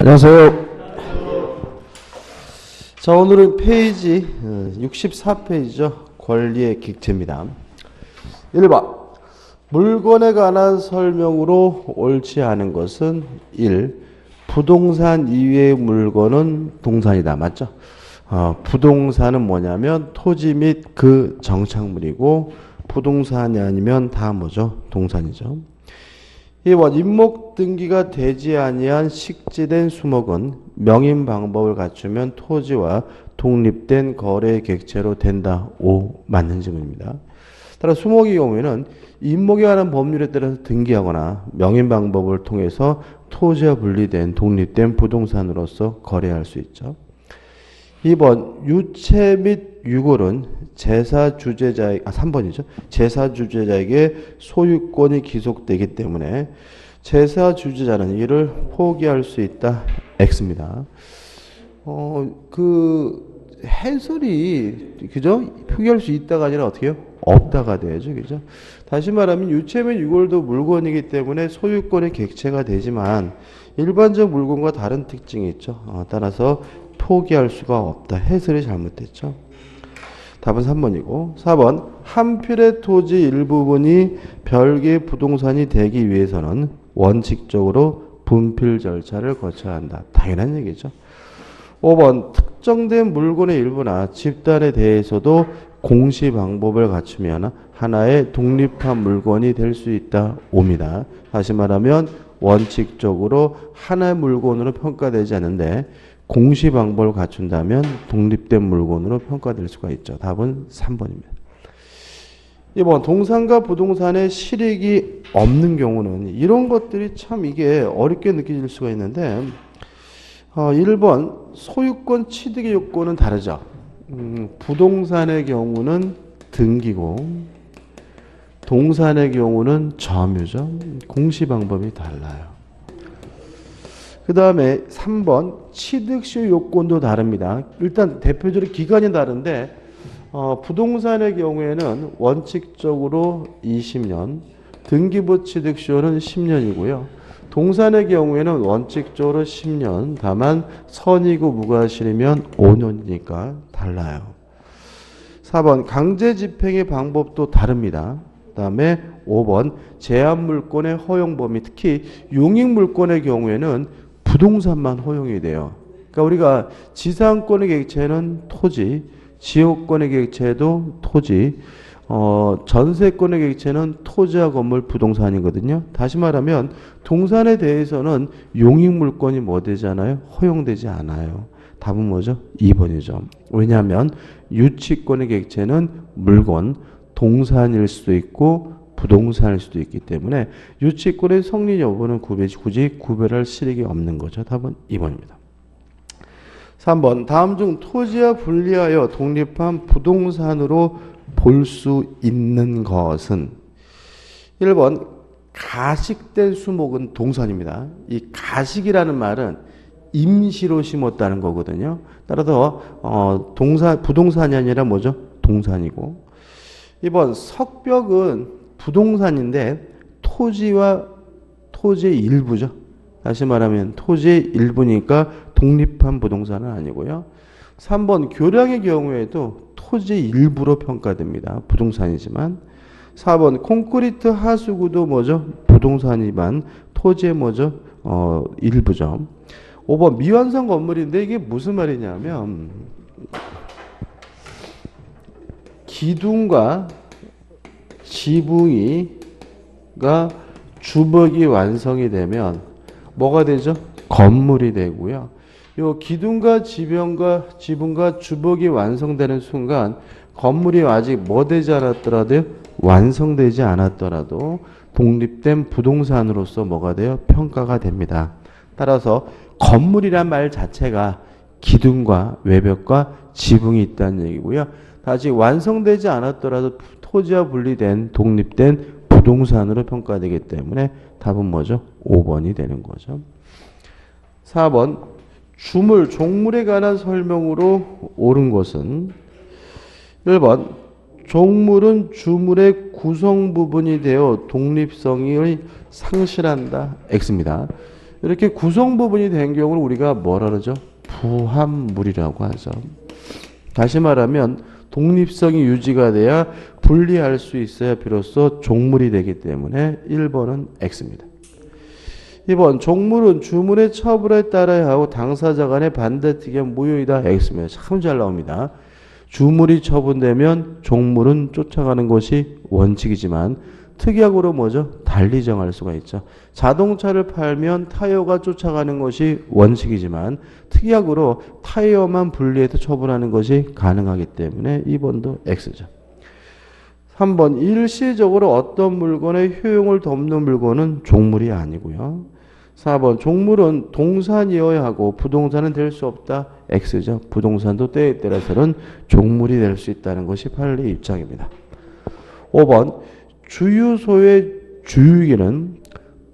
안녕하세요. 자, 오늘은 페이지 64페이지죠. 권리의 객체입니다. 1번. 물건에 관한 설명으로 옳지 않은 것은 1. 부동산 이외의 물건은 동산이다. 맞죠? 부동산은 뭐냐면 토지 및 그 정착물이고 부동산이 아니면 다 뭐죠? 동산이죠. 2번 임목 등기가 되지 아니한 식지된 수목은 명인 방법을 갖추면 토지와 독립된 거래 객체로 된다. 5. 맞는 질문입니다. 따라 수목의 경우에는 임목에 관한 법률에 따라서 등기하거나 명인 방법을 통해서 토지와 분리된 독립된 부동산으로서 거래할 수 있죠. 2번 유체 및 유골은 제사주재자의 3번이죠. 제사주재자에게 소유권이 기속되기 때문에 제사주재자는 이를 포기할 수 있다. X입니다. 해설이 그죠? 포기할 수 있다가 아니라 어떻게 해요? 없다가 되죠. 그죠? 다시 말하면 유체 및 유골도 물건이기 때문에 소유권의 객체가 되지만 일반적 물건과 다른 특징이 있죠. 따라서 포기할 수가 없다. 해설이 잘못됐죠. 답은 3번이고 4번 한 필의 토지 일부분이 별개의 부동산이 되기 위해서는 원칙적으로 분필 절차를 거쳐야 한다. 당연한 얘기죠. 5번 특정된 물건의 일부나 집단에 대해서도 공시 방법을 갖추면 하나의 독립한 물건이 될 수 있다. 5입니다. 다시 말하면 원칙적으로 하나의 물건으로 평가되지 않는데 공시 방법을 갖춘다면 독립된 물건으로 평가될 수가 있죠. 답은 3번입니다. 2번 동산과 부동산의 실익이 없는 경우는 이런 것들이 참 이게 어렵게 느껴질 수가 있는데 1번 소유권 취득의 요건은 다르죠. 부동산의 경우는 등기고 동산의 경우는 점유죠. 공시 방법이 달라요. 그 다음에 3번 취득시 요건도 다릅니다. 일단 대표적으로 기간이 다른데 부동산의 경우에는 원칙적으로 20년, 등기부 취득시효는 10년이고요. 동산의 경우에는 원칙적으로 10년, 다만 선이고 무과실이면 5년이니까 달라요. 4번 강제 집행의 방법도 다릅니다. 그 다음에 5번 제한물권의 허용 범위, 특히 용익물권의 경우에는 부동산만 허용이 돼요. 그러니까 우리가 지상권의 객체는 토지, 지역권의 객체도 토지, 전세권의 객체는 토지와 건물 부동산이거든요. 다시 말하면 동산에 대해서는 용익물권이 뭐 되잖아요? 허용되지 않아요. 답은 뭐죠? 2번이죠. 왜냐하면 유치권의 객체는 물건, 동산일 수도 있고 부동산일 수도 있기 때문에 유치권의 성립 여부는 굳이 구별할 실익이 없는 거죠. 답은 2번입니다. 3번 다음 중 토지와 분리하여 독립한 부동산으로 볼 수 있는 것은 1번 가식된 수목은 동산입니다. 이 가식이라는 말은 임시로 심었다는 거거든요. 따라서 부동산이 아니라 뭐죠? 동산이고 2번 석벽은 부동산인데 토지와 토지의 일부죠. 다시 말하면 토지의 일부니까 독립한 부동산은 아니고요. 3번 교량의 경우에도 토지의 일부로 평가됩니다. 부동산이지만 4번 콘크리트 하수구도 뭐죠? 부동산이지만 토지의 뭐죠? 일부죠. 5번 미완성 건물인데 이게 무슨 말이냐면 기둥과 지붕이가 주벅이 완성이 되면 뭐가 되죠? 건물이 되고요. 요 기둥과 지붕과 주벅이 완성되는 순간 건물이 아직 뭐 되지 않았더라도 완성되지 않았더라도 독립된 부동산으로서 뭐가 돼요? 평가가 됩니다. 따라서 건물이란 말 자체가 기둥과 외벽과 지붕이 있다는 얘기고요. 다시 완성되지 않았더라도 토지와 분리된 독립된 부동산으로 평가되기 때문에 답은 뭐죠? 5번이 되는 거죠. 4번 종물에 관한 설명으로 옳은 것은 1번 종물은 주물의 구성 부분이 되어 독립성을 상실한다. X입니다. 이렇게 구성 부분이 된 경우를 우리가 뭐라 그러죠? 부합물이라고 하죠. 다시 말하면 독립성이 유지가 돼야 분리할 수 있어야 비로소 종물이 되기 때문에 1번은 X입니다. 2번 종물은 주문의 처분에 따라야 하고 당사자 간의 반대특이한 무효이다. X입니다. 참 잘 나옵니다. 주물이 처분되면 종물은 쫓아가는 것이 원칙이지만 특약으로 뭐죠? 달리 정할 수가 있죠. 자동차를 팔면 타이어가 쫓아가는 것이 원칙이지만 특약으로 타이어만 분리해서 처분하는 것이 가능하기 때문에 2번도 X죠. 3번 일시적으로 어떤 물건의 효용을 덮는 물건은 종물이 아니고요. 4번 종물은 동산이어야 하고 부동산은 될 수 없다. X죠. 부동산도 때에 따라서는 종물이 될 수 있다는 것이 판례의 입장입니다. 5번 주유소의 주유기는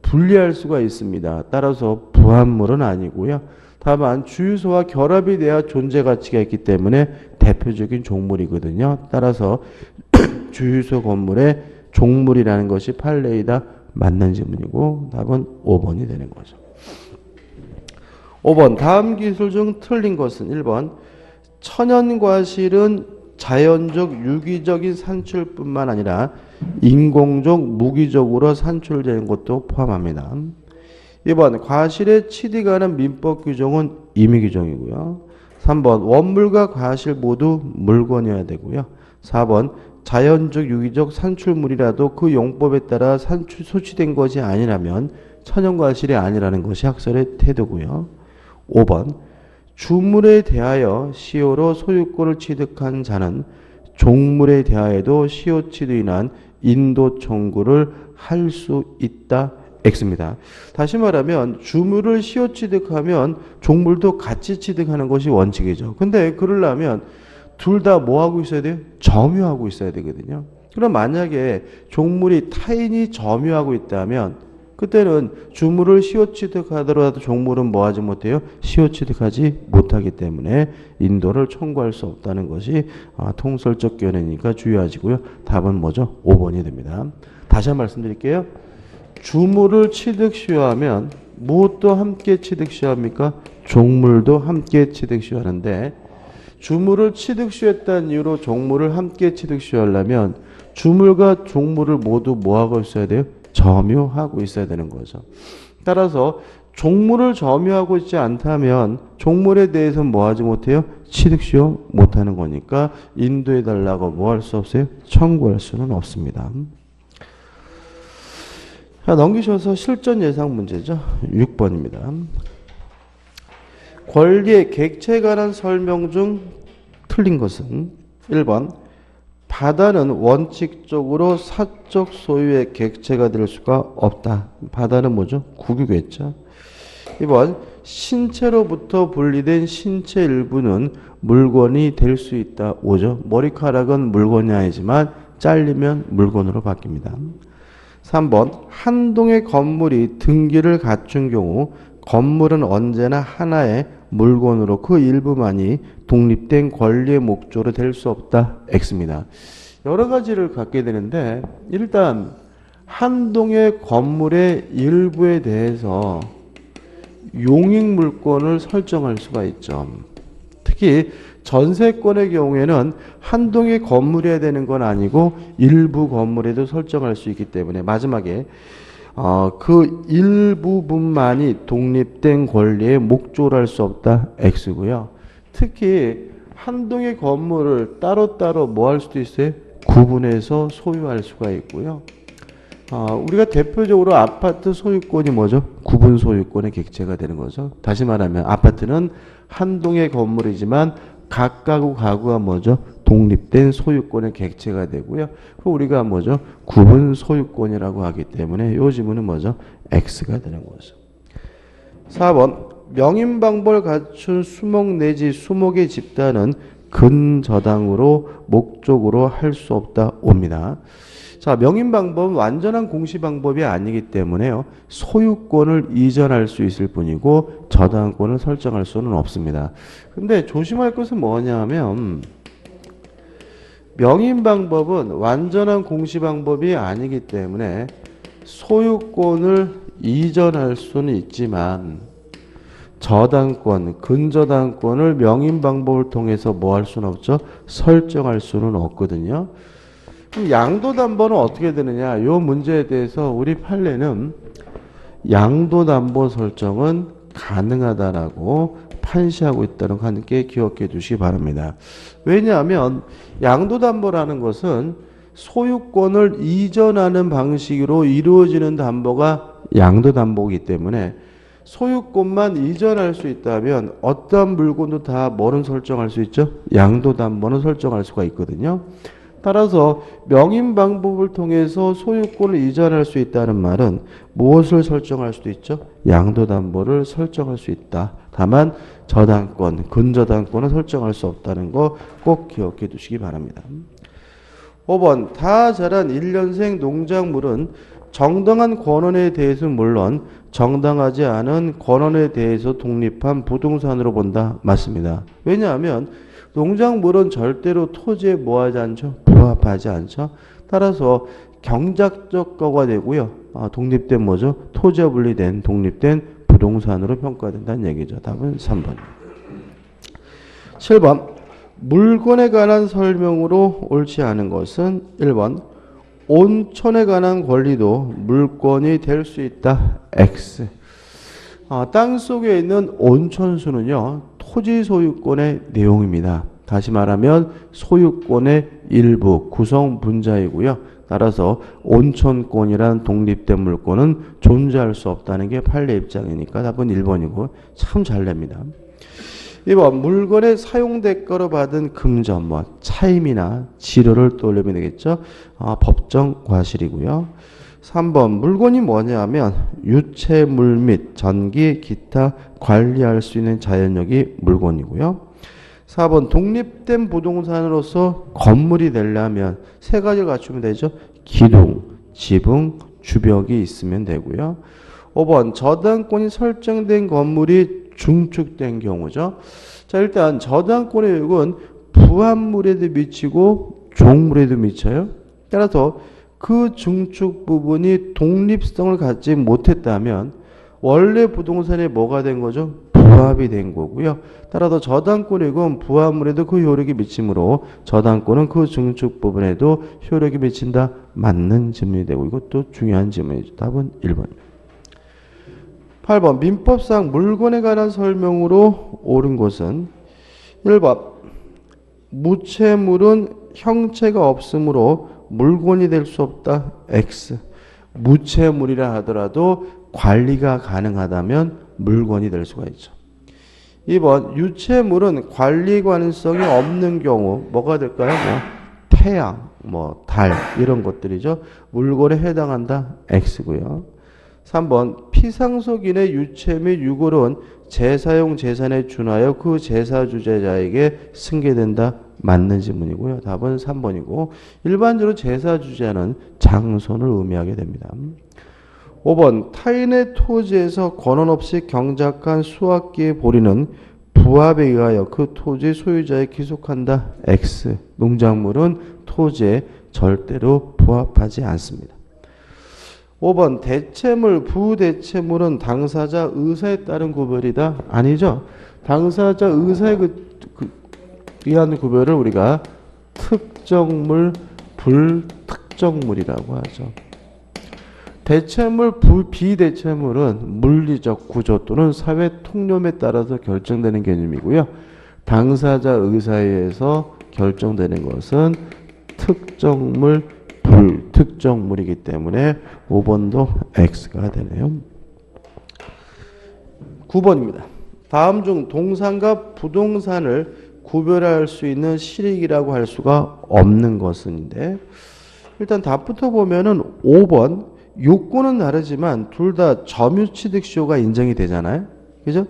분리할 수가 있습니다. 따라서 부합물은 아니고요. 다만 주유소와 결합이 돼야 존재 가치가 있기 때문에 대표적인 종물이거든요. 따라서 주유소 건물의 종물이라는 것이 판례이다. 맞는 질문이고 답은 5번이 되는 거죠. 5번 다음 기술 중 틀린 것은 1번 천연과실은 자연적 유기적인 산출뿐만 아니라 인공적 무기적으로 산출되는 것도 포함합니다. 2번 과실에 취득하는 민법 규정은 임의 규정이고요. 3번 원물과 과실 모두 물건이어야 되고요. 4번 자연적 유기적 산출물이라도 그 용법에 따라 소취된 것이 아니라면 천연과실이 아니라는 것이 학설의 태도고요. 5번 주물에 대하여 시효로 소유권을 취득한 자는 종물에 대하여도 시효 취득 인한 인도 청구를 할 수 있다. X입니다. 다시 말하면 주물을 시효 취득하면 종물도 같이 취득하는 것이 원칙이죠. 근데 그러려면 둘 다 뭐 하고 있어야 돼요? 점유하고 있어야 되거든요. 그럼 만약에 종물이 타인이 점유하고 있다면 그때는 주물을 시효 취득하더라도 종물은 뭐 하지 못해요? 시효 취득하지 못하기 때문에 인도를 청구할 수 없다는 것이 통설적 견해니까 주의하시고요. 답은 뭐죠? 5번이 됩니다. 다시 한번 말씀드릴게요. 주물을 취득 시효하면 무엇도 함께 취득 시효합니까? 종물도 함께 취득 시효하는데 주물을 취득 시효했다는 이유로 종물을 함께 취득 시효하려면 주물과 종물을 모두 뭐하고 있어야 돼요? 점유하고 있어야 되는 거죠. 따라서 종물을 점유하고 있지 않다면 종물에 대해서는 뭐 하지 못해요? 취득 시효 못하는 거니까 인도해달라고 뭐 할 수 없어요? 청구할 수는 없습니다. 자, 넘기셔서 실전 예상 문제죠. 6번입니다. 권리의 객체에 관한 설명 중 틀린 것은 1번 바다는 원칙적으로 사적 소유의 객체가 될 수가 없다. 바다는 뭐죠? 국유겠죠. 2번 신체로부터 분리된 신체 일부는 물건이 될 수 있다. 5죠. 머리카락은 물건이 아니지만 잘리면 물건으로 바뀝니다. 3번 한 동의 건물이 등기를 갖춘 경우 건물은 언제나 하나의 물건으로 그 일부만이 독립된 권리의 목조로 될 수 없다. X입니다. 여러 가지를 갖게 되는데 일단 한 동의 건물의 일부에 대해서 용익물권을 설정할 수가 있죠. 특히 전세권의 경우에는 한 동의 건물이어야 되는 건 아니고 일부 건물에도 설정할 수 있기 때문에 마지막에 그 일부분만이 독립된 권리의 목조를 할 수 없다. X고요. 특히 한 동의 건물을 따로따로 뭐 할 수도 있어요? 구분해서 소유할 수가 있고요. 우리가 대표적으로 아파트 소유권이 뭐죠? 구분 소유권의 객체가 되는 거죠. 다시 말하면 아파트는 한 동의 건물이지만 각 가구 가구가 뭐죠? 독립된 소유권의 객체가 되고요. 우리가 뭐죠? 구분 소유권이라고 하기 때문에 이 지문은 뭐죠? X가 되는 거죠. 4번 명인 방법을 갖춘 수목 내지 수목의 집단은 근저당으로 목적으로 할 수 없다. 옵니다. 자, 명인 방법은 완전한 공시 방법이 아니기 때문에요. 소유권을 이전할 수 있을 뿐이고 저당권을 설정할 수는 없습니다. 근데 조심할 것은 뭐냐면 명인 방법은 완전한 공시 방법이 아니기 때문에 소유권을 이전할 수는 있지만 저당권, 근저당권을 명인 방법을 통해서 뭐 할 수는 없죠? 설정할 수는 없거든요. 그럼 양도담보는 어떻게 되느냐? 이 문제에 대해서 우리 판례는 양도담보 설정은 가능하다라고 판시하고 있다는 거 함께 기억해 두시기 바랍니다. 왜냐하면 양도담보라는 것은 소유권을 이전하는 방식으로 이루어지는 담보가 양도담보이기 때문에 소유권만 이전할 수 있다면 어떠한 물건도 다 뭐는 설정할 수 있죠? 양도담보는 설정할 수가 있거든요. 따라서 명인 방법을 통해서 소유권을 이전할 수 있다는 말은 무엇을 설정할 수도 있죠? 양도담보를 설정할 수 있다. 다만 저당권, 근저당권은 설정할 수 없다는 거 꼭 기억해 두시기 바랍니다. 5번 다 자란 1년생 농작물은 정당한 권원에 대해서는 물론 정당하지 않은 권원에 대해서 독립한 부동산으로 본다. 맞습니다. 왜냐하면 농작물은 절대로 토지에 뭐하지 않죠? 부합하지 않죠. 따라서 경작적 거가 되고요. 독립된 뭐죠? 토지와 분리된 독립된 부동산으로 평가된다는 얘기죠. 답은 3번. 7번 물건에 관한 설명으로 옳지 않은 것은 1번 온천에 관한 권리도 물건이 될 수 있다. X. 땅 속에 있는 온천수는요. 토지 소유권의 내용입니다. 다시 말하면 소유권의 일부 구성 분자이고요. 따라서 온천권이란 독립된 물건은 존재할 수 없다는 게 판례 입장이니까 답은 1번이고 참 잘 냅니다. 2번 물건의 사용 대가로 받은 금전, 뭐 차임이나 지료를 떠올리면 되겠죠. 법정 과실이고요. 3번 물건이 뭐냐면 유체물 및 전기, 기타 관리할 수 있는 자연력이 물건이고요. 4번 독립된 부동산으로서 건물이 되려면 세 가지를 갖추면 되죠. 기둥, 지붕, 주벽이 있으면 되고요. 5번 저당권이 설정된 건물이 중축된 경우죠. 자, 일단 저당권의 유익은 부합물에도 미치고 종물에도 미쳐요. 따라서 그 중축 부분이 독립성을 갖지 못했다면 원래 부동산에 뭐가 된 거죠? 부합이 된 거고요. 따라서 저당권의 유익은 부합물에도 그 효력이 미치므로 저당권은 그 중축 부분에도 효력이 미친다. 맞는 질문이 되고 이것도 중요한 질문이죠. 답은 1번입니다. 8번 민법상 물건에 관한 설명으로 옳은 것은 1번 무체물은 형체가 없으므로 물건이 될 수 없다. X. 무체물이라 하더라도 관리가 가능하다면 물건이 될 수가 있죠. 2번 유체물은 관리 가능성이 없는 경우 뭐가 될까요? 태양, 달 이런 것들이죠. 물건에 해당한다. X고요. 3번 피상속인의 유체 및 유골은 재사용 재산에 준하여 그 제사주재자에게 승계된다. 맞는 질문이고요. 답은 3번이고 일반적으로 제사주재는 장손을 의미하게 됩니다. 5번 타인의 토지에서 권한 없이 경작한 수확기의 보리는 부합에 의하여 그 토지 소유자에 귀속한다. X. 농작물은 토지에 절대로 부합하지 않습니다. 5번 대체물, 부대체물은 당사자 의사에 따른 구별이다. 아니죠. 당사자 의사에 의한 구별을 우리가 특정물, 불특정물이라고 하죠. 대체물, 비대체물은 물리적 구조 또는 사회 통념에 따라서 결정되는 개념이고요. 당사자 의사에 의해서 결정되는 것은 특정물, 불특정물이기 때문에 5번도 X가 되네요. 9번입니다. 다음 중 동산과 부동산을 구별할 수 있는 실익이라고 할 수가 없는 것인데 일단 답부터 보면은 5번 요건은 다르지만 둘 다 점유취득시효가 인정이 되잖아요. 그죠?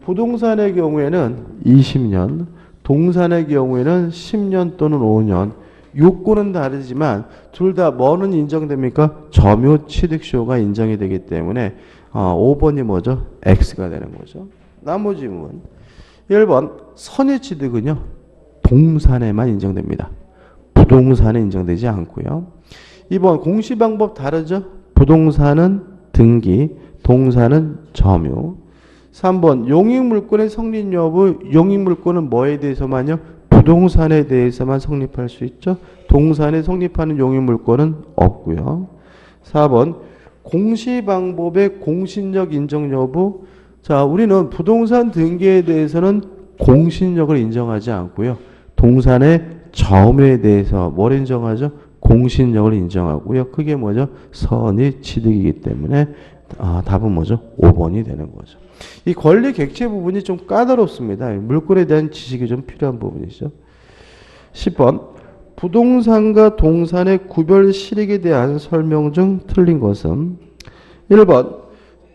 부동산의 경우에는 20년, 동산의 경우에는 10년 또는 5년. 요건은 다르지만 둘 다 뭐는 인정됩니까? 점유취득시효가 인정이 되기 때문에 5번이 뭐죠? X가 되는 거죠. 나머지 문 1번 선의취득은요. 동산에만 인정됩니다. 부동산에 인정되지 않고요. 2번 공시방법 다르죠? 부동산은 등기, 동사는 점유. 3번 용익물권의 성립 여부, 용익물권은 뭐에 대해서만요? 부동산에 대해서만 성립할 수 있죠. 동산에 성립하는 용익물권은 없고요. 4번 공시방법의 공신력 인정 여부. 자, 우리는 부동산 등기에 대해서는 공신력을 인정하지 않고요. 동산의 점유에 대해서 뭘 인정하죠? 공신력을 인정하고요. 그게 뭐죠? 선의 취득이기 때문에 답은 뭐죠? 5번이 되는 거죠. 이 권리 객체 부분이 좀 까다롭습니다. 물권에 대한 지식이 좀 필요한 부분이죠. 10번 부동산과 동산의 구별 실익에 대한 설명 중 틀린 것은 1번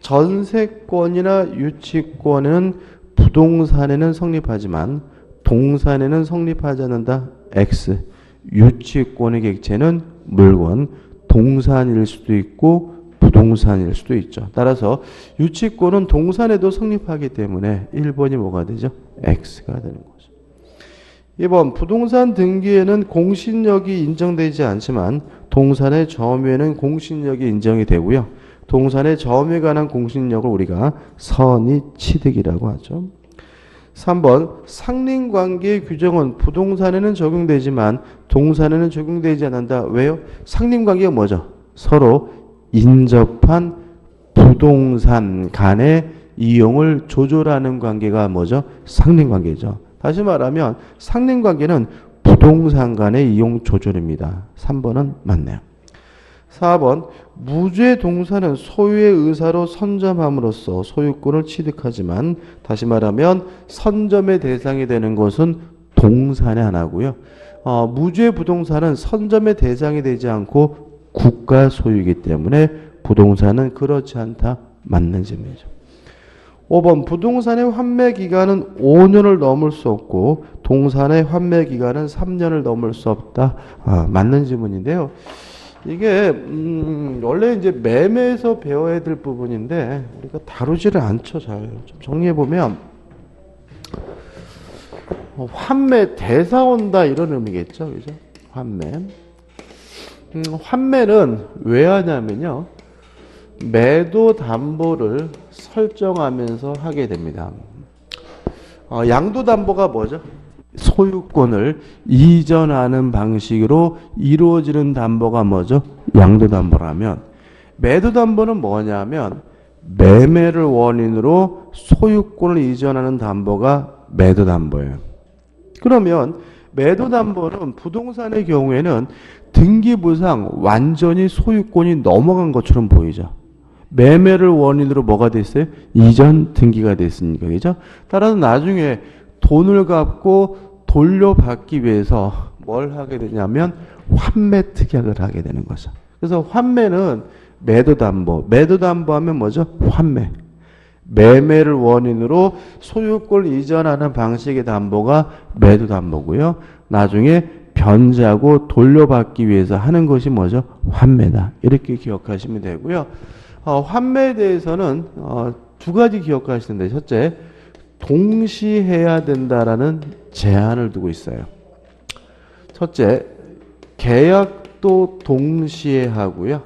전세권이나 유치권은 부동산에는 성립하지만 동산에는 성립하지 않는다. X. 유치권의 객체는 물건, 동산일 수도 있고 부동산일 수도 있죠. 따라서 유치권은 동산에도 성립하기 때문에 1번이 뭐가 되죠? X가 되는 거죠. 2번 부동산 등기에는 공신력이 인정되지 않지만 동산의 점유에는 공신력이 인정이 되고요. 동산의 점유에 관한 공신력을 우리가 선의 취득이라고 하죠. 3번 상린관계의 규정은 부동산에는 적용되지만 동산에는 적용되지 않는다. 왜요? 상린관계가 뭐죠? 서로 인접한 부동산 간의 이용을 조절하는 관계가 뭐죠? 상린관계죠. 다시 말하면 상린관계는 부동산 간의 이용 조절입니다. 3번은 맞네요. 4번 무주의 동산은 소유의 의사로 선점함으로써 소유권을 취득하지만 다시 말하면 선점의 대상이 되는 것은 동산의 하나고요. 무주의 부동산은 선점의 대상이 되지 않고 국가 소유이기 때문에 부동산은 그렇지 않다. 맞는 질문이죠. 5번 부동산의 환매 기간은 5년을 넘을 수 없고 동산의 환매 기간은 3년을 넘을 수 없다. 맞는 질문인데요. 이게 원래 이제 매매에서 배워야 될 부분인데 우리가 다루지를 않죠. 잘 좀 정리해 보면 환매 대사 온다 이런 의미겠죠, 그죠? 환매. 환매는 왜 하냐면요, 매도 담보를 설정하면서 하게 됩니다. 양도 담보가 뭐죠? 소유권을 이전하는 방식으로 이루어지는 담보가 뭐죠? 양도담보라면 매도담보는 뭐냐면 매매를 원인으로 소유권을 이전하는 담보가 매도담보예요. 그러면 매도담보는 부동산의 경우에는 등기부상 완전히 소유권이 넘어간 것처럼 보이죠. 매매를 원인으로 뭐가 됐어요? 이전 등기가 됐으니까, 그죠? 따라서 나중에 돈을 갚고 돌려받기 위해서 뭘 하게 되냐면 환매 특약을 하게 되는 거죠. 그래서 환매는 매도담보, 매도담보하면 뭐죠? 환매. 매매를 원인으로 소유권을 이전하는 방식의 담보가 매도담보고요. 나중에 변제하고 돌려받기 위해서 하는 것이 뭐죠? 환매다. 이렇게 기억하시면 되고요. 환매에 대해서는 두 가지 기억하시는데, 첫째, 동시해야 된다라는 제한을 두고 있어요. 첫째, 계약도 동시에 하고요.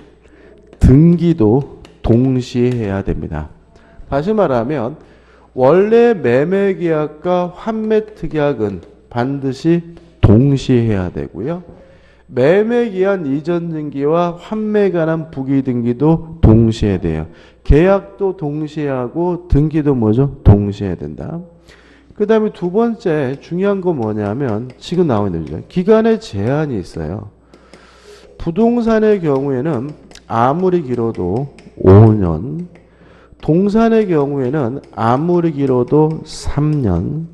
등기도 동시에 해야 됩니다. 다시 말하면 원래 매매 계약과 환매 특약은 반드시 동시에 해야 되고요. 매매 기한 이전 등기와 환매에 관한 부기 등기도 동시에 돼요. 계약도 동시에 하고 등기도 뭐죠? 동시에 해야 된다. 그 다음에 두 번째 중요한 건 뭐냐면 지금 나오고 있는 거죠. 기간의 제한이 있어요. 부동산의 경우에는 아무리 길어도 5년, 동산의 경우에는 아무리 길어도 3년을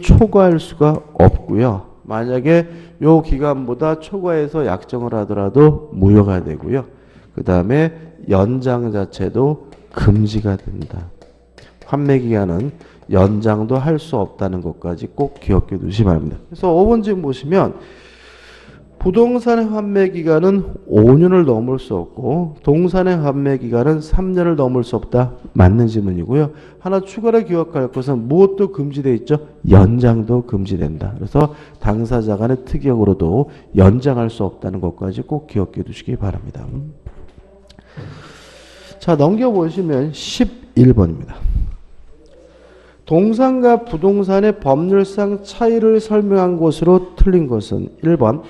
초과할 수가 없고요. 만약에 요 기간보다 초과해서 약정을 하더라도 무효가 되고요. 그 다음에 연장 자체도 금지가 된다. 환매 기간은 연장도 할 수 없다는 것까지 꼭 기억해 두시기 바랍니다. 그래서 5번 지금 보시면 부동산의 환매 기간은 5년을 넘을 수 없고 동산의 환매 기간은 3년을 넘을 수 없다. 맞는 질문이고요. 하나 추가로 기억할 것은 무엇도 금지되어 있죠? 연장도 금지된다. 그래서 당사자 간의 특약으로도 연장할 수 없다는 것까지 꼭 기억해 두시기 바랍니다. 자, 넘겨보시면 11번입니다. 동산과 부동산의 법률상 차이를 설명한 것으로 틀린 것은 1번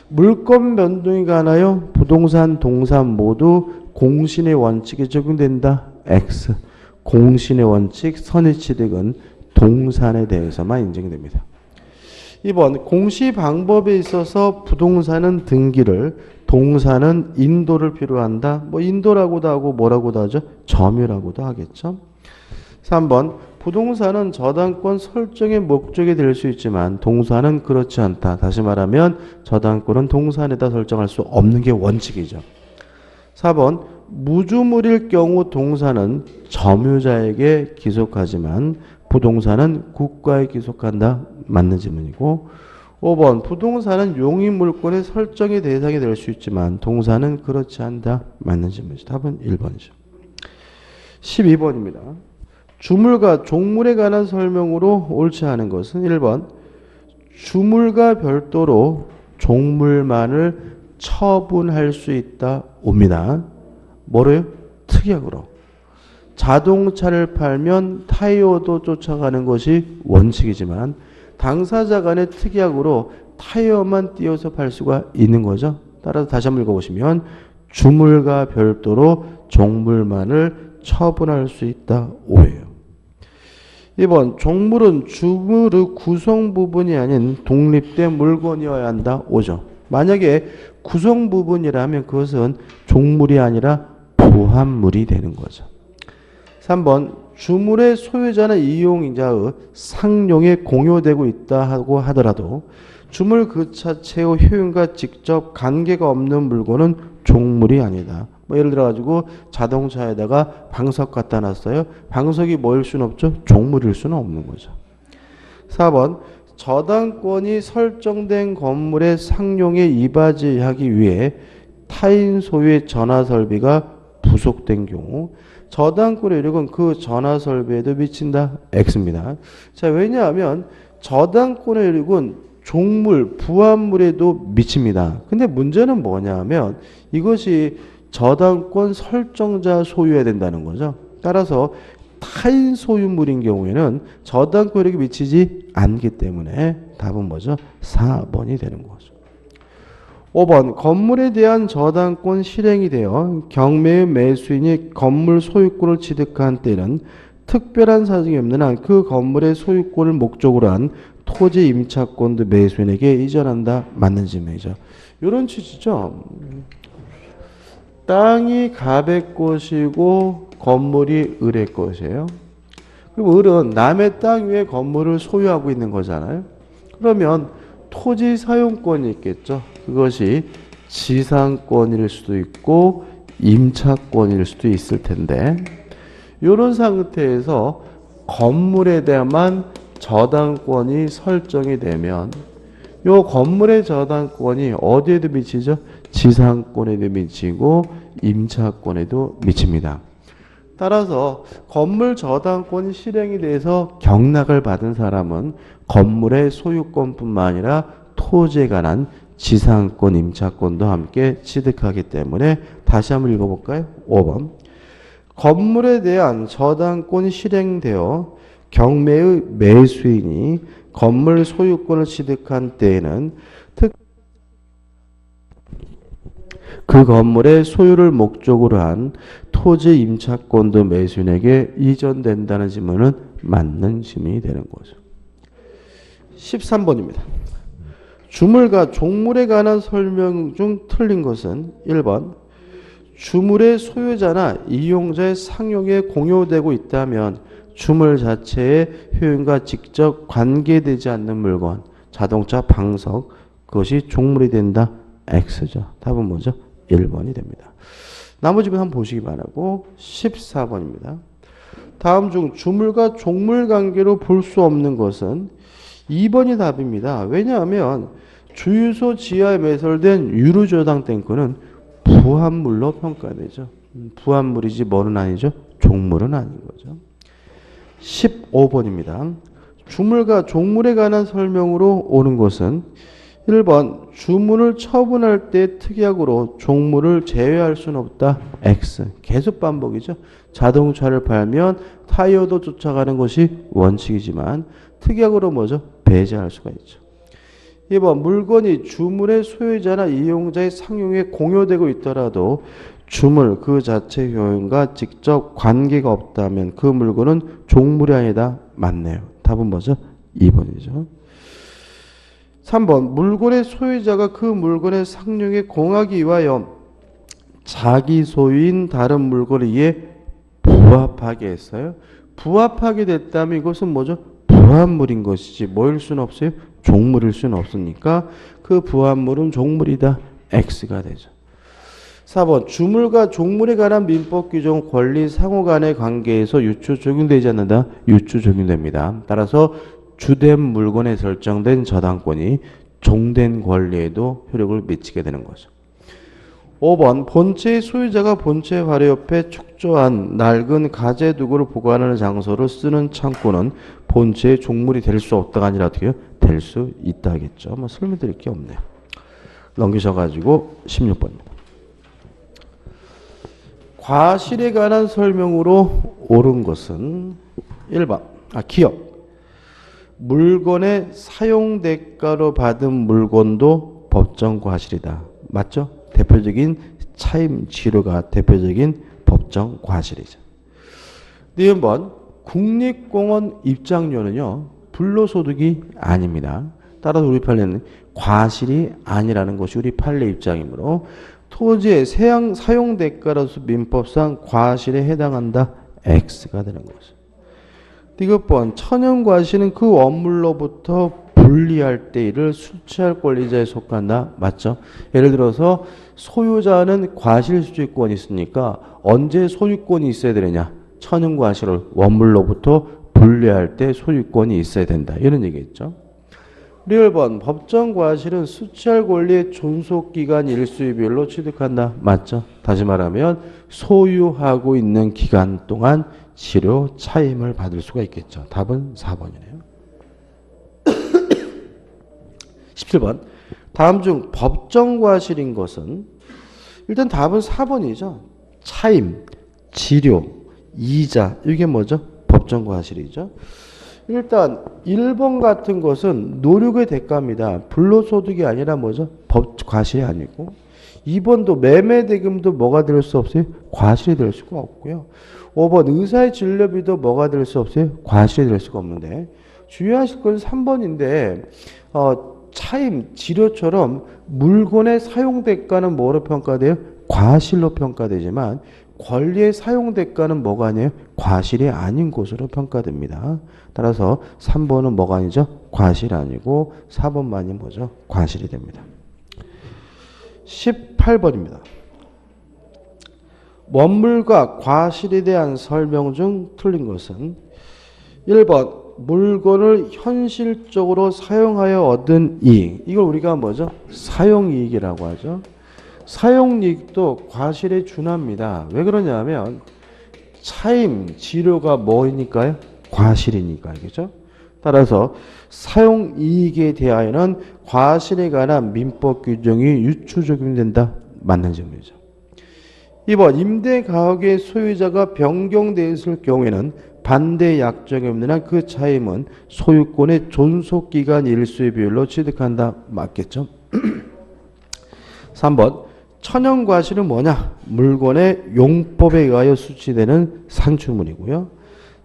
물권 변동이 가나요? 부동산, 동산 모두 공신의 원칙이 적용된다. X. 공신의 원칙, 선의취득은 동산에 대해서만 인정됩니다. 2번 공시 방법에 있어서 부동산은 등기를, 동산은 인도를 필요한다. 뭐 인도라고도 하고 뭐라고도 하죠? 점유라고도 하겠죠. 3번 부동산은 저당권 설정의 목적이 될 수 있지만 동산은 그렇지 않다. 다시 말하면 저당권은 동산에다 설정할 수 없는 게 원칙이죠. 4번 무주물일 경우 동산은 점유자에게 기속하지만 부동산은 국가에 기속한다. 맞는 질문이고 5번 부동산은 용익물권의 설정의 대상이 될 수 있지만 동산은 그렇지 않다. 맞는 질문이죠. 답은 1번이죠. 12번입니다. 주물과 종물에 관한 설명으로 옳지 않은 것은 1번 주물과 별도로 종물만을 처분할 수 있다. 옵니다. 뭐래요? 특약으로. 자동차를 팔면 타이어도 쫓아가는 것이 원칙이지만 당사자 간의 특약으로 타이어만 띄어서 팔 수가 있는 거죠. 따라서 다시 한번 읽어보시면 주물과 별도로 종물만을 처분할 수 있다. 5예요. 2번 종물은 주물의 구성 부분이 아닌 독립된 물건이어야 한다. 5죠. 만약에 구성 부분이라면 그것은 종물이 아니라 부합물이 되는 거죠. 3번 주물의 소유자나 이용자의 상용에 공유되고 있다고 하더라도 주물 그 자체의 효용과 직접 관계가 없는 물건은 종물이 아니다. 뭐 예를 들어 가지고 자동차에다가 방석 갖다 놨어요. 방석이 뭐일 수는 없죠? 종물일 수는 없는 거죠. 4번 저당권이 설정된 건물의 상용에 이바지하기 위해 타인 소유의 전화설비가 부속된 경우 저당권의 이력은 그 전화설비에도 미친다. X입니다. 자, 왜냐하면 저당권의 이력은 종물, 부합물에도 미칩니다. 근데 문제는 뭐냐면 이것이 저당권 설정자 소유해야 된다는 거죠. 따라서 타인 소유물인 경우에는 저당권에게 미치지 않기 때문에 답은 뭐죠? 4번이 되는 거죠. 5번 건물에 대한 저당권 실행이 되어 경매의 매수인이 건물 소유권을 취득한 때는 특별한 사정이 없는 한 그 건물의 소유권을 목적으로 한 토지 임차권도 매수인에게 이전한다. 맞는 질문이죠. 이런 취지죠. 땅이 갑의 것이고 건물이 을의 것이에요. 그리고 을은 남의 땅 위에 건물을 소유하고 있는 거잖아요. 그러면 토지 사용권이 있겠죠. 그것이 지상권일 수도 있고 임차권일 수도 있을 텐데 이런 상태에서 건물에 대한 저당권이 설정이 되면 이 건물의 저당권이 어디에도 미치죠? 지상권에도 미치고 임차권에도 미칩니다. 따라서 건물 저당권이 실행이 돼서 경락을 받은 사람은 건물의 소유권뿐만 아니라 토지에 관한 지상권, 임차권도 함께 취득하기 때문에 다시 한번 읽어볼까요? 5번 건물에 대한 저당권이 실행되어 경매의 매수인이 건물 소유권을 취득한 때에는 그 건물의 소유를 목적으로 한 토지 임차권도 매수인에게 이전된다는 질문은 맞는 질문이 되는 거죠. 13번입니다. 주물과 종물에 관한 설명 중 틀린 것은 1번 주물의 소유자나 이용자의 상용에 공유되고 있다면 주물 자체의 효용과 직접 관계되지 않는 물건, 자동차, 방석, 그것이 종물이 된다. X죠. 답은 뭐죠? 1번이 됩니다. 나머지 분 한번 보시기 바라고 14번입니다. 다음 중 주물과 종물 관계로 볼 수 없는 것은 2번이 답입니다. 왜냐하면 주유소 지하에 매설된 유류저당 탱크는 부합물로 평가되죠. 부합물이지 뭐는 아니죠? 종물은 아닌 거죠. 15번입니다. 주물과 종물에 관한 설명으로 오는 것은 1번 주문을 처분할 때 특약으로 종물을 제외할 수는 없다. X. 계속 반복이죠. 자동차를 팔면 타이어도 쫓아가는 것이 원칙이지만 특약으로 뭐죠? 배제할 수가 있죠. 2번 물건이 주물의 소유자나 이용자의 상용에 공유되고 있더라도 주물 그 자체 효용과 직접 관계가 없다면 그 물건은 종물이 아니다. 맞네요. 답은 뭐죠? 2번이죠. 3번 물건의 소유자가 그 물건의 상용에 공하기 위하여 자기 소유인 다른 물건에 의해 부합하게 했어요. 부합하게 됐다면 이것은 뭐죠? 부합물인 것이지 뭐일 수는 없어요? 종물일 수는 없으니까 그 부합물은 종물이다. X가 되죠. 4번 주물과 종물에 관한 민법 규정 권리 상호 간의 관계에서 유추 적용되지 않는다. 유추 적용됩니다. 따라서 주된 물건에 설정된 저당권이 종된 권리에도 효력을 미치게 되는 거죠. 5번 본체의 소유자가 본체 활용 옆에 축조한 낡은 가재 도구를 보관하는 장소로 쓰는 창고는 본체의 종물이 될 수 없다가 아니라 어떻게 해요? 될 수 있다 하겠죠. 뭐 설명드릴 게 없네요. 넘기셔가지고 16번입니다. 과실에 관한 설명으로 옳은 것은 1번 기업 물건의 사용 대가로 받은 물건도 법정 과실이다. 맞죠? 대표적인 차임 치료가 대표적인 법정 과실이죠. 2번 국립공원 입장료는요. 불로소득이 아닙니다. 따라서 우리 판례는 과실이 아니라는 것이 우리 판례 입장이므로 토지의 사용 대가로서 민법상 과실에 해당한다. X가 되는 거죠. 디귿번 천연과실은 그 원물로부터 분리할 때 이를 수취할 권리자에 속한다. 맞죠? 예를 들어서 소유자는 과실 수취권이 있으니까 언제 소유권이 있어야 되느냐? 천연과실을 원물로부터 분리할 때 소유권이 있어야 된다. 이런 얘기겠죠. 1번 법정 과실은 수취할 권리의 존속기간 일수일별로 취득한다. 맞죠? 다시 말하면 소유하고 있는 기간 동안 치료 차임을 받을 수가 있겠죠. 답은 4번이네요. 17번 다음 중 법정 과실인 것은 일단 답은 4번이죠. 차임, 치료, 이자 이게 뭐죠? 법정 과실이죠. 일단 1번 같은 것은 노력의 대가입니다. 불로소득이 아니라 뭐죠? 법 과실이 아니고 2번도 매매대금도 뭐가 될 수 없어요? 과실이 될 수가 없고요. 5번 의사의 진료비도 뭐가 될 수 없어요? 과실이 될 수가 없는데 주의하실 것은 3번인데 차임, 치료처럼 물건의 사용 대가는 뭐로 평가돼요? 과실로 평가되지만 권리의 사용 대가는 뭐가 아니에요? 과실이 아닌 것으로 평가됩니다. 따라서 3번은 뭐가 아니죠? 과실 아니고 4번만이 뭐죠? 과실이 됩니다. 18번입니다. 원물과 과실에 대한 설명 중 틀린 것은 1번 물건을 현실적으로 사용하여 얻은 이익. 이걸 우리가 뭐죠? 사용이익이라고 하죠. 사용이익도 과실에 준합니다. 왜 그러냐면 차임, 치료가 뭐이니까요? 과실이니까. 그죠? 따라서 사용이익에 대하여는 과실에 관한 민법 규정이 유추 적용된다. 맞는 점이죠. 2번 임대가옥의 소유자가 변경되었을 경우에는 반대 약정이 없는 한 그 차임은 소유권의 존속기간 일수의 비율로 취득한다. 맞겠죠? 3번 천연과실은 뭐냐? 물건의 용법에 의하여 수취되는 산출물이고요.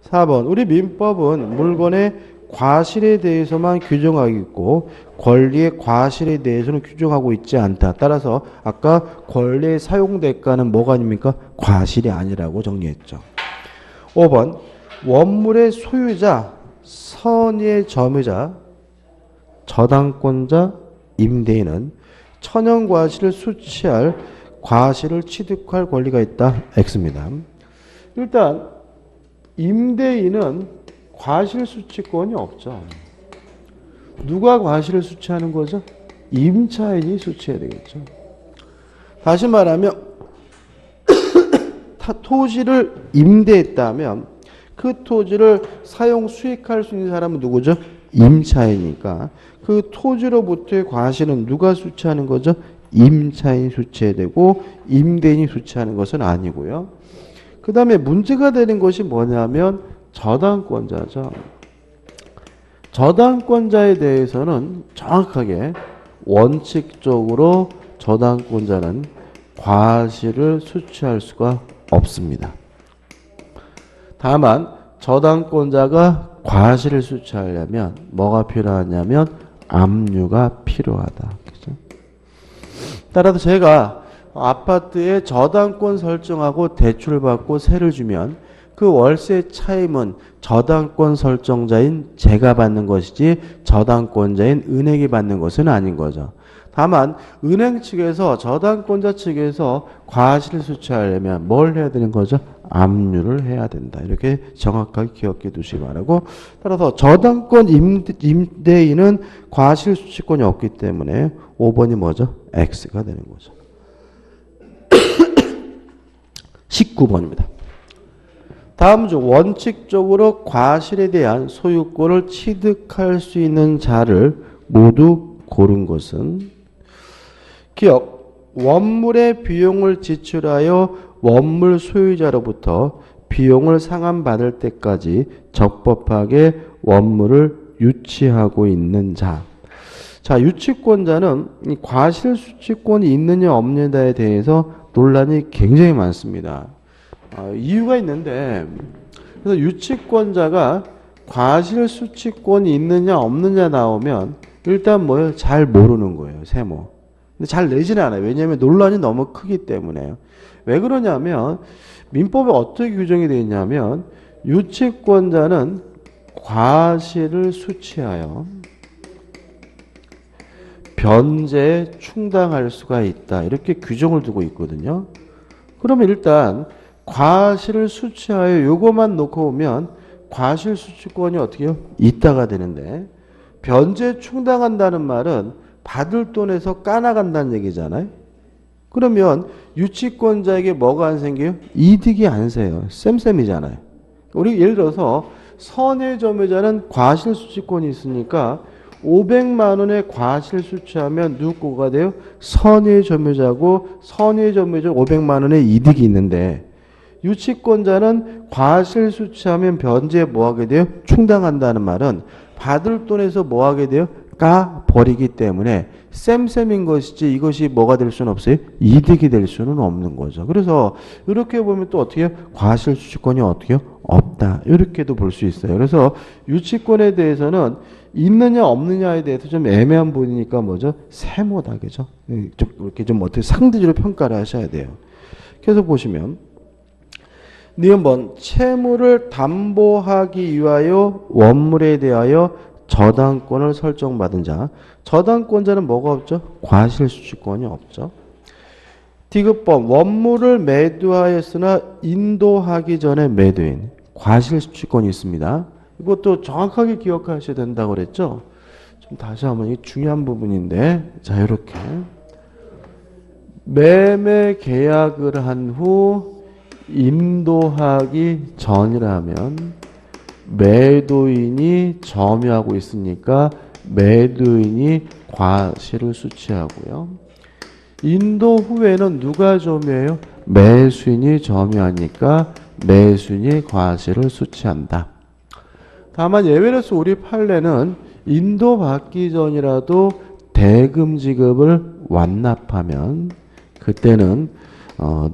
4번 우리 민법은 물건의 과실에 대해서만 규정하고 있고 권리의 과실에 대해서는 규정하고 있지 않다. 따라서 아까 권리의 사용대가는 뭐가 아닙니까? 과실이 아니라고 정리했죠. 5번 원물의 소유자, 선의의 점유자, 저당권자, 임대인은 천연과실을 수취할 과실을 취득할 권리가 있다. X입니다. 일단 임대인은 과실 수취권이 없죠. 누가 과실을 수취하는 거죠? 임차인이 수취해야 되겠죠. 다시 말하면 토지를 임대했다면 그 토지를 사용 수익할 수 있는 사람은 누구죠? 임차인이니까 그 토지로부터의 과실은 누가 수취하는 거죠? 임차인이 수취해야 되고 임대인이 수취하는 것은 아니고요. 그 다음에 문제가 되는 것이 뭐냐면 저당권자죠. 저당권자에 대해서는 정확하게 원칙적으로 저당권자는 과실을 수취할 수가 없습니다. 다만 저당권자가 과실을 수취하려면 뭐가 필요하냐면 압류가 필요하다. 그죠? 따라서 제가 아파트에 저당권 설정하고 대출을 받고 세를 주면 그 월세 차임은 저당권 설정자인 제가 받는 것이지 저당권자인 은행이 받는 것은 아닌 거죠. 다만 은행 측에서 저당권자 측에서 과실을 수취하려면 뭘 해야 되는 거죠? 압류를 해야 된다. 이렇게 정확하게 기억해 두시기 바라고, 따라서 저당권 임대인은 과실 수취권이 없기 때문에 5번이 뭐죠? X가 되는 거죠. 19번입니다. 다음 중 원칙적으로 과실에 대한 소유권을 취득할 수 있는 자를 모두 고른 것은 기억, 원물의 비용을 지출하여 원물 소유자로부터 비용을 상환받을 때까지 적법하게 원물을 유치하고 있는 자. 자, 유치권자는 이 과실 수취권이 있느냐 없느냐에 대해서 논란이 굉장히 많습니다. 이유가 있는데, 그래서 유치권자가 과실 수취권이 있느냐 없느냐 나오면 일단 뭐예요? 잘 모르는 거예요. 세모. 근데 잘 내지는 않아요. 왜냐하면 논란이 너무 크기 때문에요. 왜 그러냐면 민법에 어떻게 규정이 되어 있냐면 유치권자는 과실을 수취하여 변제에 충당할 수가 있다. 이렇게 규정을 두고 있거든요. 그러면 일단 과실을 수취하여 요거만 놓고 보면 과실 수취권이 어떻게 해요? 있다가 되는데, 변제에 충당한다는 말은 받을 돈에서 까나간다는 얘기잖아요. 그러면 유치권자에게 뭐가 안 생겨요? 이득이 안 세요. 쌤쌤이잖아요. 우리 예를 들어서 선의점유자는 과실 수취권이 있으니까 500만 원의 과실 수취하면 누구 거가 돼요? 선의점유자고, 선의점유자 500만 원의 이득이 있는데 유치권자는 과실 수취하면 변제에 뭐하게 돼요? 충당한다는 말은 받을 돈에서 뭐하게 돼요? 까버리기 때문에 쌤쌤인 것이지 이것이 뭐가 될 수는 없어요? 이득이 될 수는 없는 거죠. 그래서 이렇게 보면 또 어떻게 해요? 과실 수취권이 어떻게 해요? 없다. 이렇게도 볼 수 있어요. 그래서 유치권에 대해서는 있느냐 없느냐에 대해서 좀 애매한 부분이니까 뭐죠? 세모다. 그죠? 좀 이렇게 좀 어떻게 상대적으로 평가를 하셔야 돼요. 계속 보시면 니은번 채무를 담보하기 위하여 원물에 대하여 저당권을 설정받은 자. 저당권자는 뭐가 없죠? 과실수취권이 없죠. 디귿번 원물을 매도하였으나 인도하기 전에 매도인. 과실수취권이 있습니다. 이것도 정확하게 기억하셔야 된다고 그랬죠? 좀 다시 한번, 이 중요한 부분인데, 자, 이렇게 매매 계약을 한 후 인도하기 전이라면 매도인이 점유하고 있으니까 매도인이 과실을 수취하고요. 인도 후에는 누가 점유해요? 매수인이 점유하니까 매수인이 과실을 수취한다. 다만 예외로서 우리 판례는 인도받기 전이라도 대금 지급을 완납하면 그때는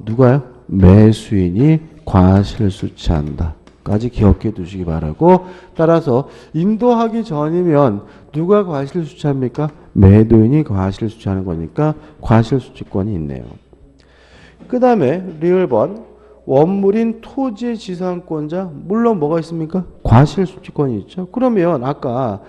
누가요? 매수인이 과실을 수취한다. 까지 기억해 두시기 바라고, 따라서 인도하기 전이면 누가 과실을 수취합니까? 매도인이 과실을 수취하는 거니까 과실 수취권이 있네요. 그 다음에 리을번 원물인 토지 지상권자, 물론 뭐가 있습니까? 과실 수취권이 있죠. 그러면 아까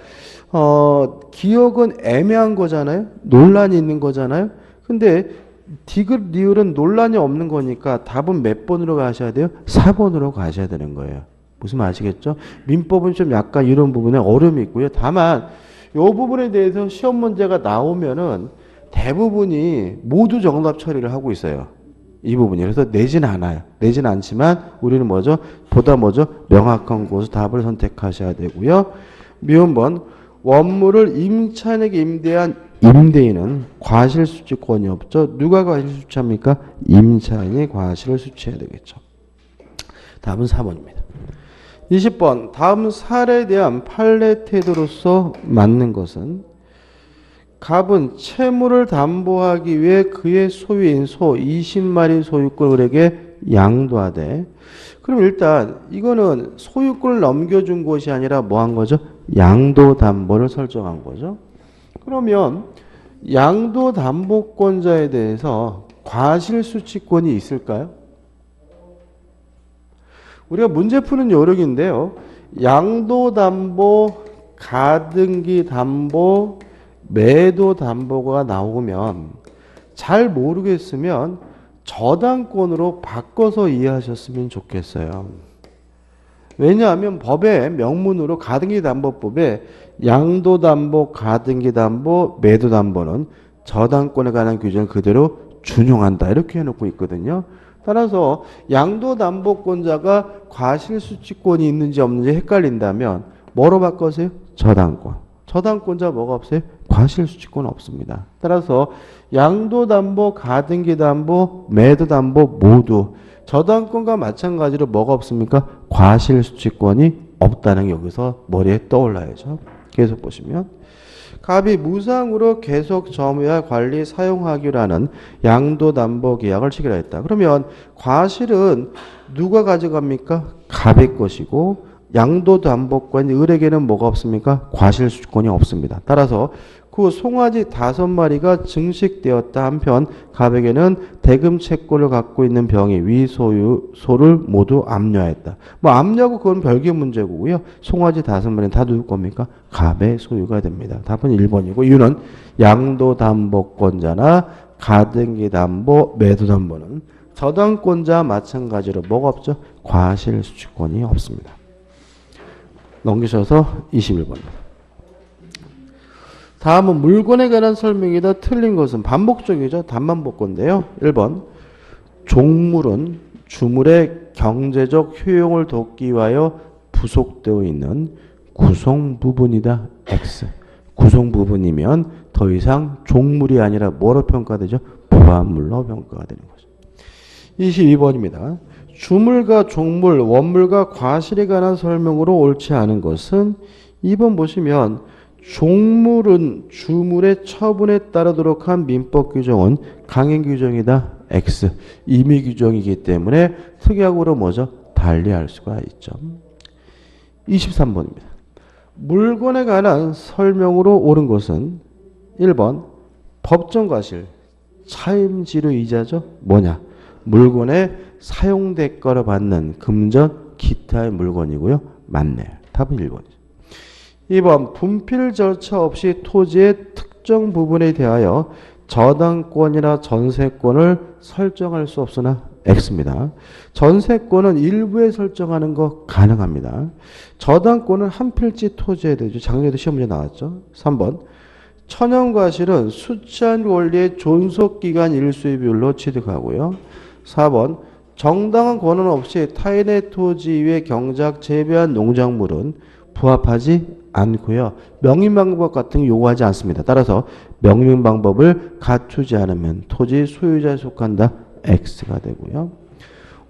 기억은 애매한 거잖아요. 논란이 있는 거잖아요. 근데 디귿 리을은 논란이 없는 거니까 답은 몇 번으로 가셔야 돼요? 4번으로 가셔야 되는 거예요. 무슨 말 아시겠죠? 민법은 좀 약간 이런 부분에 어려움이 있고요. 다만 이 부분에 대해서 시험 문제가 나오면은 대부분이 모두 정답 처리를 하고 있어요. 이 부분이. 그래서 내지는 않아요. 내지는 않지만 우리는 뭐죠? 보다 뭐죠? 명확한 곳에서 답을 선택하셔야 되고요. 미음번 원물을 임차인에게 임대한 임대인은 과실 수취권이 없죠. 누가 과실 수취합니까? 임차인이 과실을 수취해야 되겠죠. 다음은 4번입니다. 20번 다음 사례에 대한 판례 태도로서 맞는 것은 갑은 채무를 담보하기 위해 그의 소유인 소 20마리 소유권을 을에게 양도하되 그럼 일단 이거는 소유권을 넘겨준 것이 아니라 뭐 한 거죠? 양도담보를 설정한 거죠. 그러면 양도담보권자에 대해서 과실수취권이 있을까요? 우리가 문제 푸는 요령인데요. 양도담보, 가등기담보, 매도담보가 나오면 잘 모르겠으면 저당권으로 바꿔서 이해하셨으면 좋겠어요. 왜냐하면 법의 명문으로 가등기담보법에 양도담보, 가등기담보, 매도담보는 저당권에 관한 규정을 그대로 준용한다 이렇게 해놓고 있거든요. 따라서 양도담보권자가 과실수취권이 있는지 없는지 헷갈린다면 뭐로 바꿔세요? 저당권. 저당권자 뭐가 없어요? 과실수취권 없습니다. 따라서 양도담보, 가등기담보, 매도담보 모두 저당권과 마찬가지로 뭐가 없습니까? 과실수취권이 없다는 게 여기서 머리에 떠올라야죠. 계속 보시면 갑이 무상으로 계속 점유와 관리 사용하기로 하는 양도담보 계약을 체결 했다. 그러면 과실은 누가 가져갑니까? 갑의 것이고 양도담보권 을에게는 뭐가 없습니까? 과실수취권이 없습니다. 따라서 그 송아지 5마리가 증식되었다 한편 갑에게는 대금 채권을 갖고 있는 병이 위 소를 모두 압류하였다. 뭐 압류하고 그건 별개 문제고요. 송아지 5마리는 다 누구 겁니까? 갑의 소유가 됩니다. 답은 1번이고 이유는 양도담보권자나 가등기담보, 매도담보는 저당권자와 마찬가지로 뭐가 없죠? 과실수취권이 없습니다. 넘기셔서 21번입니다. 다음은 물건에 관한 설명이다. 틀린 것은 반복적이죠. 단반복 건데요. 1번 종물은 주물의 경제적 효용을 돕기 위하여 부속되어 있는 구성부분이다. X. 구성부분이면 더 이상 종물이 아니라 뭐로 평가되죠? 부합물로 평가가 되는 거죠. 22번입니다. 주물과 종물, 원물과 과실에 관한 설명으로 옳지 않은 것은 2번 보시면 종물은 주물의 처분에 따르도록 한 민법 규정은 강행 규정이다. X. 임의 규정이기 때문에 특약으로 뭐죠? 달리할 수가 있죠. 23번입니다. 물건에 관한 설명으로 옳은 것은 1번 법정 과실 차임지류 이자죠. 뭐냐? 물건에 사용대가로 받는 금전 기타의 물건이고요. 맞네요. 답은 1번이죠. 2번 분필 절차 없이 토지의 특정 부분에 대하여 저당권이나 전세권을 설정할 수 없으나 X입니다. 전세권은 일부에 설정하는 거 가능합니다. 저당권은 한 필지 토지에 되죠. 작년에도 시험 문제 나왔죠. 3번 천연과실은 수취한 권리의 존속기간 일수의 비율로 취득하고요. 4번 정당한 권한 없이 타인의 토지 위에 경작 재배한 농작물은 부합하지 않고요. 명의방법 같은 거 요구하지 않습니다. 따라서 명의방법을 갖추지 않으면 토지 소유자에 속한다. X가 되고요.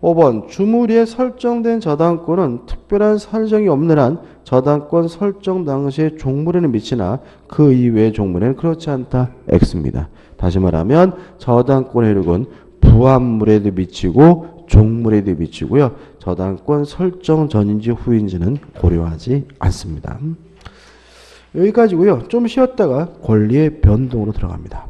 5번 주물위에 설정된 저당권은 특별한 사정이 없는 한 저당권 설정 당시에 종물에는 미치나 그 이외의 종물에는 그렇지 않다. X입니다. 다시 말하면 저당권의 효력은 부합물에도 미치고 종물에도 미치고요. 저당권 설정 전인지 후인지는 고려하지 않습니다. 여기까지고요. 좀 쉬었다가 권리의 변동으로 들어갑니다.